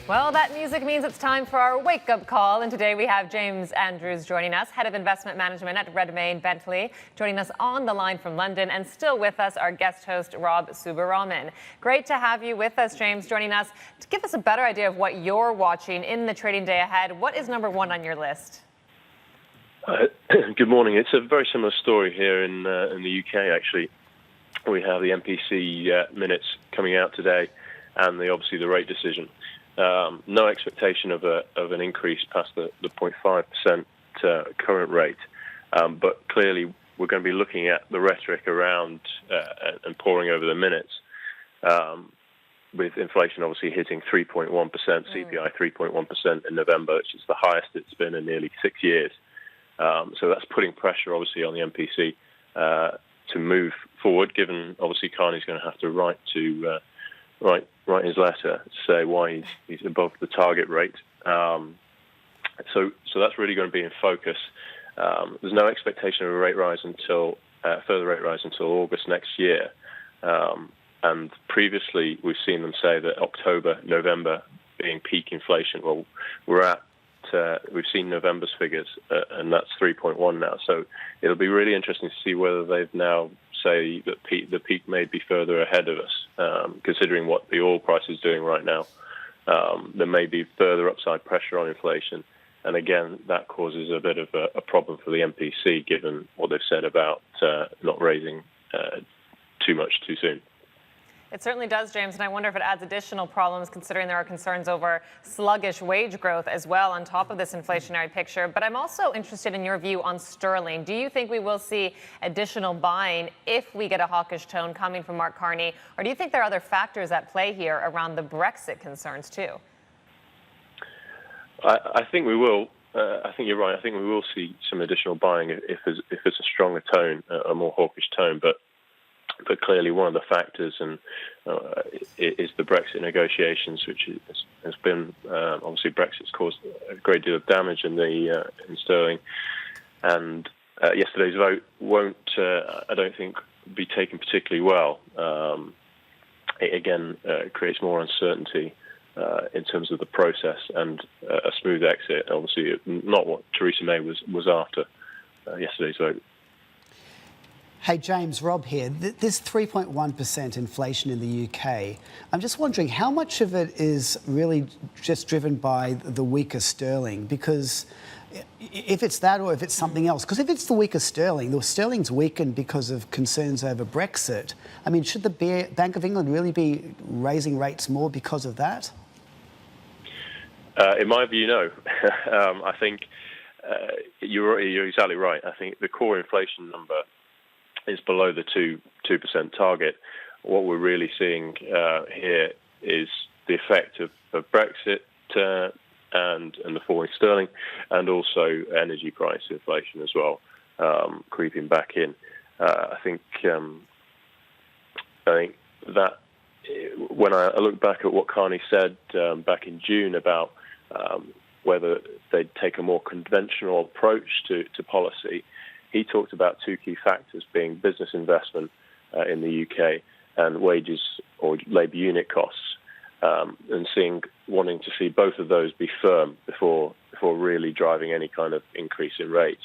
Well, that music means it's time for our wake-up call, and today we have James Andrews joining us, Head of Investment Management at Redmayne Bentley, joining us on the line from London, and still with us, our guest host, Rob Subaraman. Great to have you with us, James, joining us. To give us a better idea of what you're watching in the trading day ahead, what is number one on your list? Good morning. It's a very similar story here in the UK, actually. We have the MPC minutes coming out today, and obviously the rate decision. No expectation of an increase past the 0.5% current rate, but clearly we're going to be looking at the rhetoric around and poring over the minutes, with inflation obviously hitting 3.1%, CPI 3.1% in November, which is the highest it's been in nearly 6 years. So that's putting pressure obviously on the MPC to move forward, given obviously Carney's going to have to write his letter to say why he's above the target rate. So that's really going to be in focus. There's no expectation of a rate rise until further rate rise until August next year. And previously we've seen them say that October, November being peak inflation. Well, we've seen November's figures, and that's 3.1 now. So it'll be really interesting to see whether they've now say that the peak may be further ahead of us, considering what the oil price is doing right now. There may be further upside pressure on inflation, and again, that causes a bit of a problem for the MPC, given what they've said about not raising too much too soon. It certainly does, James, and I wonder if it adds additional problems considering there are concerns over sluggish wage growth as well on top of this inflationary picture. But I'm also interested in your view on sterling. Do you think we will see additional buying if we get a hawkish tone coming from Mark Carney, or do you think there are other factors at play here around the Brexit concerns too? I think we will. I think you're right. I think we will see some additional buying if it's a stronger tone, a more hawkish tone. But clearly one of the factors is the Brexit negotiations, which has been obviously Brexit's caused a great deal of damage in sterling, and yesterday's vote won't, I don't think, be taken particularly well. It again creates more uncertainty in terms of the process and a smooth exit. Obviously, not what Theresa May was after yesterday's vote. Hey, James, Rob here. This 3.1% inflation in the UK, I'm just wondering how much of it is really just driven by the weaker sterling? Because if it's that or if it's something else, because if it's the weaker sterling, the sterling's weakened because of concerns over Brexit. I mean, should the Bank of England really be raising rates more because of that? In my view, no. I think you're exactly right. I think the core inflation number is below the 2% target. What we're really seeing here is the effect of Brexit and the falling sterling, and also energy price inflation as well, creeping back in. I think that when I look back at what Carney said back in June about whether they'd take a more conventional approach to policy, he talked about two key factors being business investment in the UK and wages or labour unit costs, and wanting to see both of those be firm before really driving any kind of increase in rates.